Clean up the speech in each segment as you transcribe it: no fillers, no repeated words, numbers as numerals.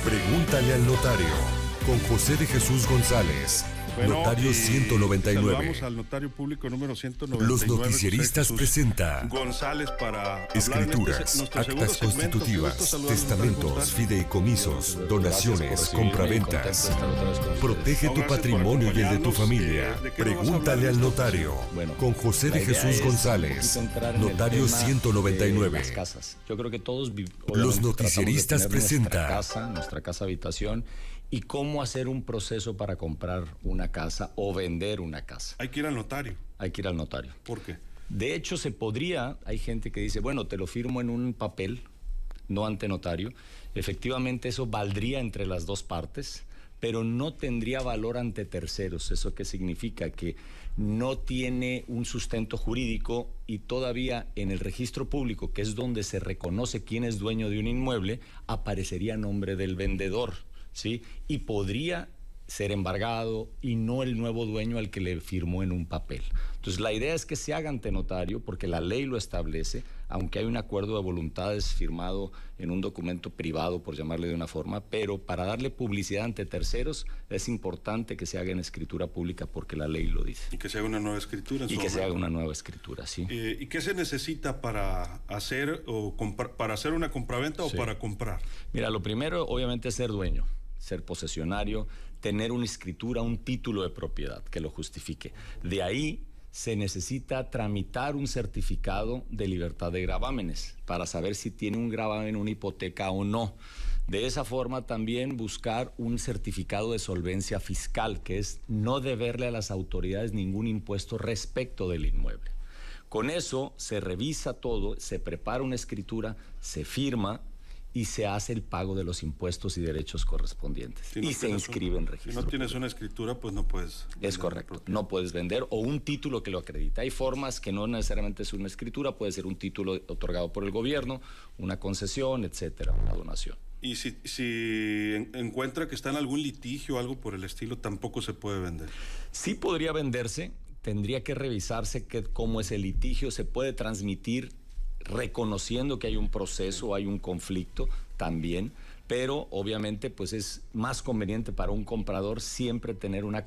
Pregúntale al notario, con José de Jesús González, notario 199. Saludamos al notario público número 199. Los noticieristas presenta González para escrituras, actas constitutivas, testamentos, fideicomisos, donaciones, compraventas. Protege tu patrimonio y el de tu familia. Pregúntale al notario, con José de Jesús González, notario 199. Yo creo que todos Los noticieristas presenta nuestra casa habitación, y cómo hacer un proceso para comprar una casa o vender una casa. Hay que ir al notario. Hay que ir al notario. ¿Por qué? De hecho, hay gente que dice, bueno, te lo firmo en un papel, no ante notario. Efectivamente, eso valdría entre las dos partes, pero no tendría valor ante terceros. ¿Eso qué significa? Que no tiene un sustento jurídico y todavía en el registro público, que es donde se reconoce quién es dueño de un inmueble, aparecería nombre del vendedor, ¿sí? Y podría ser embargado y no el nuevo dueño al que le firmó en un papel. Entonces, la idea es que se haga ante notario, porque la ley lo establece, aunque hay un acuerdo de voluntades firmado en un documento privado, por llamarle de una forma, pero para darle publicidad ante terceros es importante que se haga en escritura pública, porque la ley lo dice. Y que se haga una nueva escritura. Y que se haga una nueva escritura, sí. ¿Y qué se necesita para hacer una compraventa o para comprar? Mira, lo primero, obviamente, es ser dueño, ser posesionario, tener una escritura, un título de propiedad que lo justifique. De ahí se necesita tramitar un certificado de libertad de gravámenes para saber si tiene un gravamen, una hipoteca o no. De esa forma también buscar un certificado de solvencia fiscal, que es no deberle a las autoridades ningún impuesto respecto del inmueble. Con eso se revisa todo, se prepara una escritura, se firma y se hace el pago de los impuestos y derechos correspondientes. Si no y se inscribe en registro. Si no tienes una escritura, pues no puedes. Es correcto, no puedes vender, o un título que lo acredita. Hay formas que no necesariamente es una escritura, puede ser un título otorgado por el gobierno, una concesión, etcétera, una donación. Y si encuentra que está en algún litigio o algo por el estilo, tampoco se puede vender. Sí podría venderse, tendría que revisarse cómo es el litigio, se puede transmitir reconociendo que hay un proceso, hay un conflicto también, pero obviamente pues es más conveniente para un comprador siempre tener una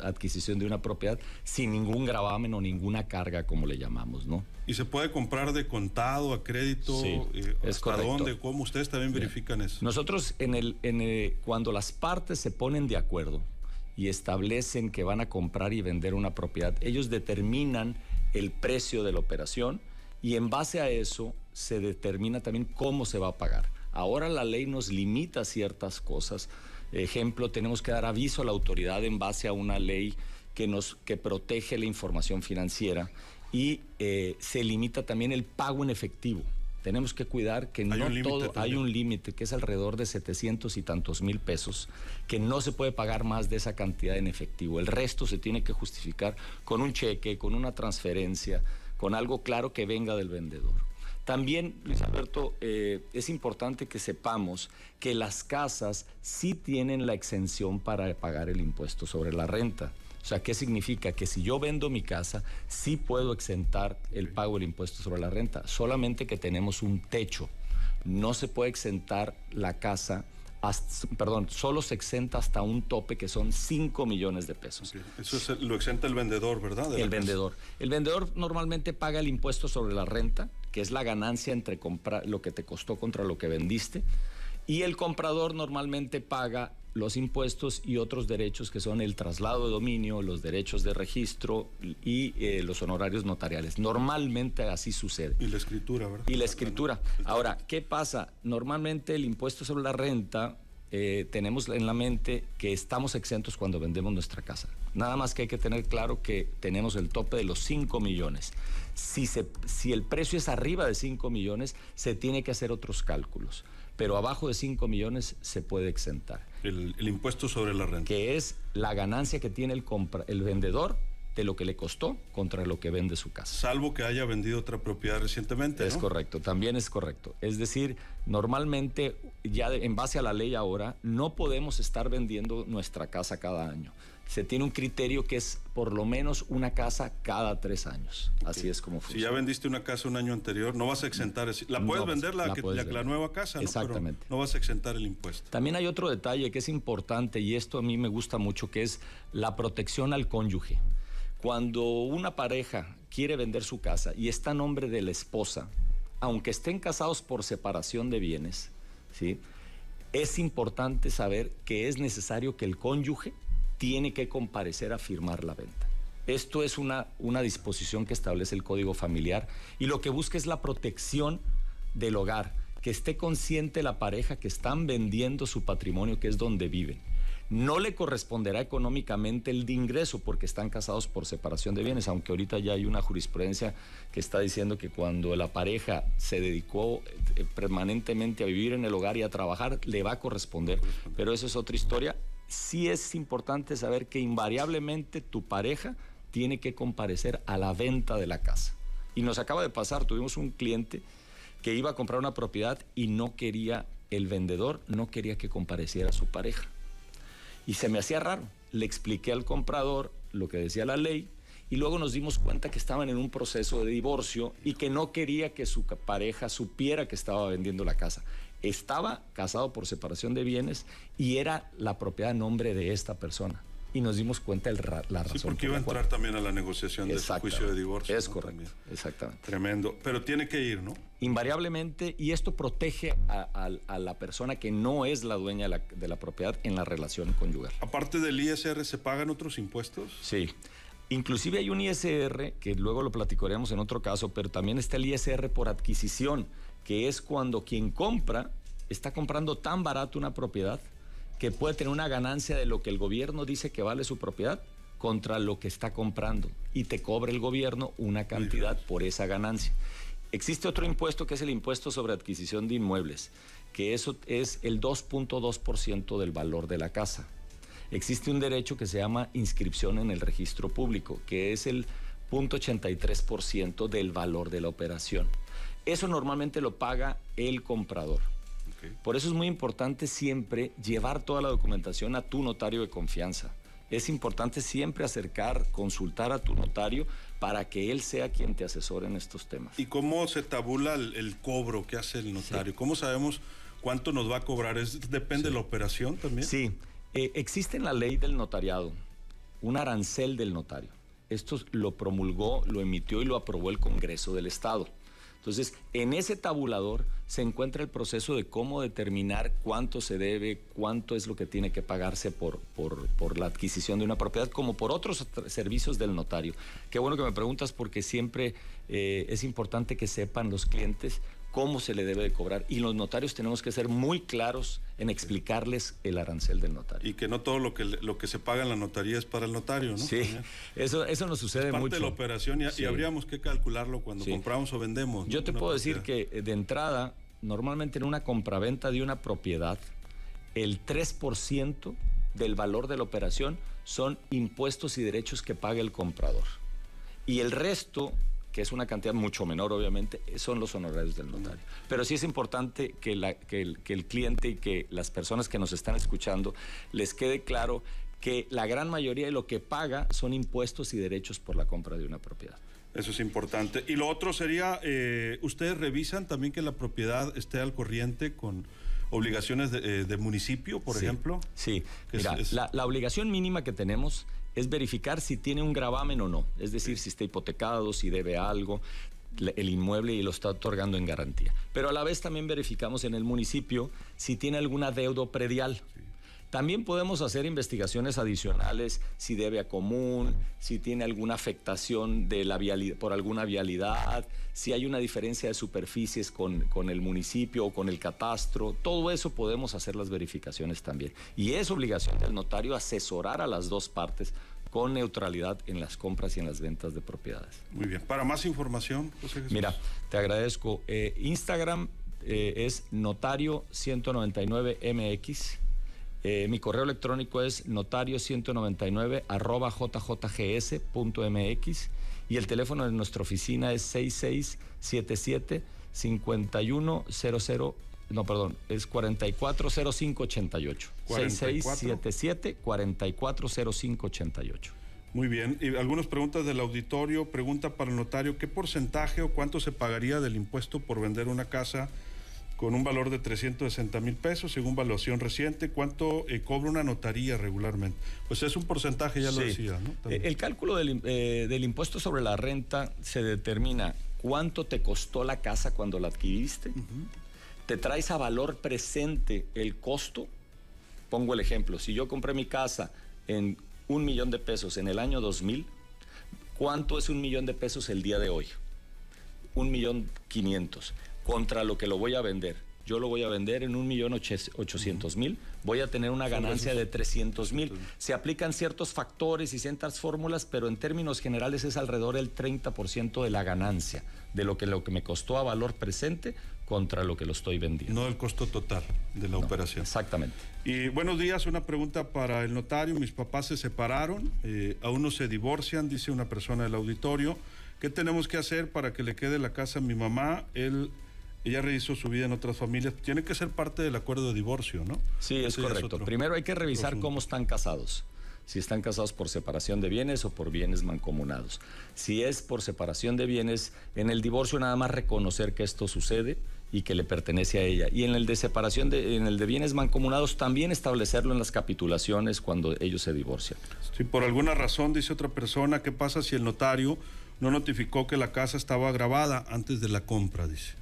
adquisición de una propiedad sin ningún gravamen o ninguna carga, como le llamamos, ¿no? ¿Y se puede comprar de contado, a crédito? Sí, es ¿hasta correcto. dónde? ¿Cómo? ¿Ustedes también verifican eso? Nosotros cuando las partes se ponen de acuerdo y establecen que van a comprar y vender una propiedad, ellos determinan el precio de la operación, y en base a eso se determina también cómo se va a pagar. Ahora la ley nos limita ciertas cosas. Ejemplo, tenemos que dar aviso a la autoridad en base a una ley que protege la información financiera, y se limita también el pago en efectivo. Tenemos que cuidar que hay un límite que es alrededor de 700 y tantos mil pesos, que no se puede pagar más de esa cantidad en efectivo. El resto se tiene que justificar con un cheque, con una transferencia, con algo claro que venga del vendedor. También, Luis Alberto, es importante que sepamos que las casas sí tienen la exención para pagar el impuesto sobre la renta. O sea, ¿qué significa? Que si yo vendo mi casa, sí puedo exentar el pago del impuesto sobre la renta, solamente que tenemos un techo. No se puede exentar la casa, solo se exenta hasta un tope que son 5 millones de pesos. Okay. Eso lo exenta el vendedor, ¿verdad? El vendedor. El vendedor normalmente paga el impuesto sobre la renta, que es la ganancia entre lo que te costó contra lo que vendiste, y el comprador normalmente paga los impuestos y otros derechos que son el traslado de dominio, los derechos de registro y los honorarios notariales. Normalmente así sucede. Y la escritura, ¿verdad? Y la escritura. Ahora, ¿qué pasa? Normalmente el impuesto sobre la renta, tenemos en la mente que estamos exentos cuando vendemos nuestra casa. Nada más que hay que tener claro que tenemos el tope de los 5 millones. Si el precio es arriba de 5 millones, se tiene que hacer otros cálculos. Pero abajo de 5 millones se puede exentar. El impuesto sobre la renta. Que es la ganancia que tiene el vendedor de lo que le costó contra lo que vende su casa. Salvo que haya vendido otra propiedad recientemente, ¿no? Es correcto, también es correcto. Es decir, normalmente, ya en base a la ley ahora, no podemos estar vendiendo nuestra casa cada año. Se tiene un criterio que es por lo menos una casa cada 3 años. Así es como funciona. Si ya vendiste una casa un año anterior, no vas a exentar. La puedes vender la nueva casa, ¿no? Exactamente. Pero no vas a exentar el impuesto. También hay otro detalle que es importante, y esto a mí me gusta mucho, que es la protección al cónyuge. Cuando una pareja quiere vender su casa y está a nombre de la esposa, aunque estén casados por separación de bienes, ¿sí?, es importante saber que es necesario que el cónyuge tiene que comparecer a firmar la venta. Esto es una disposición que establece el Código Familiar y lo que busca es la protección del hogar, que esté consciente la pareja que están vendiendo su patrimonio, que es donde viven. No le corresponderá económicamente el de ingreso porque están casados por separación de bienes, aunque ahorita ya hay una jurisprudencia que está diciendo que cuando la pareja se dedicó permanentemente a vivir en el hogar y a trabajar, le va a corresponder, pero eso es otra historia. Sí es importante saber que invariablemente tu pareja tiene que comparecer a la venta de la casa. Y nos acaba de pasar, tuvimos un cliente que iba a comprar una propiedad y el vendedor no quería que compareciera su pareja. Y se me hacía raro. Le expliqué al comprador lo que decía la ley y luego nos dimos cuenta que estaban en un proceso de divorcio y que no quería que su pareja supiera que estaba vendiendo la casa. Estaba casado por separación de bienes y era la propiedad a nombre de esta persona. Y nos dimos cuenta de la razón. Sí, porque iba a entrar también a la negociación de su juicio de divorcio. Es correcto, exactamente. Tremendo. Pero tiene que ir, ¿no? Invariablemente, y esto protege a la persona que no es la dueña de la propiedad en la relación conyugal. Aparte del ISR, ¿se pagan otros impuestos? Sí. Inclusive hay un ISR, que luego lo platicaremos en otro caso, pero también está el ISR por adquisición, que es cuando quien compra está comprando tan barato una propiedad que puede tener una ganancia de lo que el gobierno dice que vale su propiedad contra lo que está comprando y te cobra el gobierno una cantidad por esa ganancia. Existe otro impuesto que es el impuesto sobre adquisición de inmuebles, que eso es el 2.2% del valor de la casa. Existe un derecho que se llama inscripción en el registro público, que es el 0.83% del valor de la operación. Eso normalmente lo paga el comprador. Okay. Por eso es muy importante siempre llevar toda la documentación a tu notario de confianza. Es importante siempre consultar a tu notario para que él sea quien te asesore en estos temas. ¿Y cómo se tabula el cobro que hace el notario? Sí. ¿Cómo sabemos cuánto nos va a cobrar? ¿Depende de la operación también? Sí. Existe en la ley del notariado un arancel del notario. Esto lo promulgó, lo emitió y lo aprobó el Congreso del Estado. Entonces, en ese tabulador se encuentra el proceso de cómo determinar cuánto se debe, cuánto es lo que tiene que pagarse por la adquisición de una propiedad, como por otros servicios del notario. Qué bueno que me preguntas porque siempre es importante que sepan los clientes cómo se le debe de cobrar. Y los notarios tenemos que ser muy claros en explicarles el arancel del notario. Y que no todo lo que se paga en la notaría es para el notario, ¿no? Sí, eso nos sucede mucho. Es parte de la operación y habríamos que calcularlo cuando compramos o vendemos. Yo te puedo decir que de entrada, normalmente en una compraventa de una propiedad, el 3% del valor de la operación son impuestos y derechos que paga el comprador. Y el resto, que es una cantidad mucho menor obviamente, son los honorarios del notario. Pero sí es importante que el cliente y que las personas que nos están escuchando les quede claro que la gran mayoría de lo que paga son impuestos y derechos por la compra de una propiedad. Eso es importante. Y lo otro sería, ¿ustedes revisan también que la propiedad esté al corriente con obligaciones de municipio, por ejemplo? Sí, mira, la obligación mínima que tenemos es verificar si tiene un gravamen o no, es decir, si está hipotecado, si debe algo, el inmueble y lo está otorgando en garantía. Pero a la vez también verificamos en el municipio si tiene algún adeudo predial. Sí. También podemos hacer investigaciones adicionales si debe a común, si tiene alguna afectación de la vialidad, por alguna vialidad, si hay una diferencia de superficies con el municipio o con el catastro. Todo eso podemos hacer las verificaciones también. Y es obligación del notario asesorar a las dos partes con neutralidad en las compras y en las ventas de propiedades. Muy bien. Para más información, José Jesús. Mira, te agradezco. Instagram es notario199mx. Mi correo electrónico es notario199@jjgs.mx y el teléfono de nuestra oficina es 6677-5100. No, perdón, es 440588. 6677-440588. Muy bien. Y algunas preguntas del auditorio. Pregunta para el notario, ¿qué porcentaje o cuánto se pagaría del impuesto por vender una casa con un valor de 360,000 pesos según valuación reciente? ¿Cuánto cobra una notaría regularmente? Pues es un porcentaje, ya lo decía, ¿no? El cálculo del impuesto sobre la renta se determina cuánto te costó la casa cuando la adquiriste. Te traes a valor presente el costo. Pongo el ejemplo, si yo compré mi casa en 1,000,000 de pesos en el año 2000, ¿cuánto es 1,000,000 de pesos el día de hoy? 1,500,000 contra lo que lo voy a vender. Yo lo voy a vender en 1,800,000, voy a tener una ganancia de 300,000. Se aplican ciertos factores y ciertas fórmulas, pero en términos generales es alrededor del 30% de la ganancia, de lo que me costó a valor presente contra lo que lo estoy vendiendo. No el costo total de la operación. Exactamente. Y buenos días, una pregunta para el notario. Mis papás se separaron, aún no se divorcian, dice una persona del auditorio. ¿Qué tenemos que hacer para que le quede la casa a mi mamá? Ella rehizo su vida en otras familias. Tiene que ser parte del acuerdo de divorcio, ¿no? Sí, es correcto. Primero hay que revisar cómo están casados. Si están casados por separación de bienes o por bienes mancomunados. Si es por separación de bienes, en el divorcio nada más reconocer que esto sucede y que le pertenece a ella. Y en el de bienes mancomunados también establecerlo en las capitulaciones cuando ellos se divorcian. Si por alguna razón, dice otra persona, ¿qué pasa si el notario no notificó que la casa estaba gravada antes de la compra? Dice.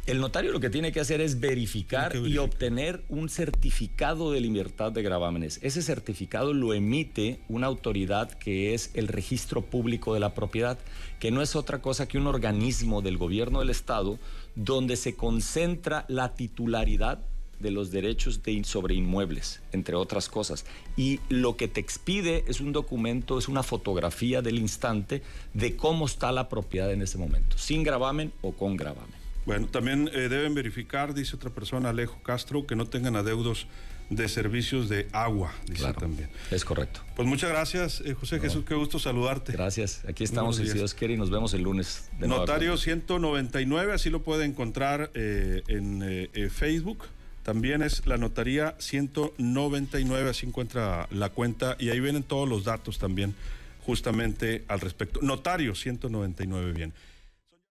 El notario lo que tiene que hacer es verificar y obtener un certificado de libertad de gravámenes. Ese certificado lo emite una autoridad que es el Registro Público de la Propiedad, que no es otra cosa que un organismo del gobierno del Estado donde se concentra la titularidad de los derechos sobre inmuebles, entre otras cosas. Y lo que te expide es un documento, es una fotografía del instante de cómo está la propiedad en ese momento, sin gravamen o con gravamen. Bueno, también deben verificar, dice otra persona, Alejo Castro, que no tengan adeudos de servicios de agua, dice también. Es correcto. Pues muchas gracias, José Jesús, qué gusto saludarte. Gracias, aquí estamos, si Dios quiere, y nos vemos el lunes. Notario 199, así lo puede encontrar en Facebook. También es la notaría 199, así encuentra la cuenta y ahí vienen todos los datos también justamente al respecto. Notario 199, bien.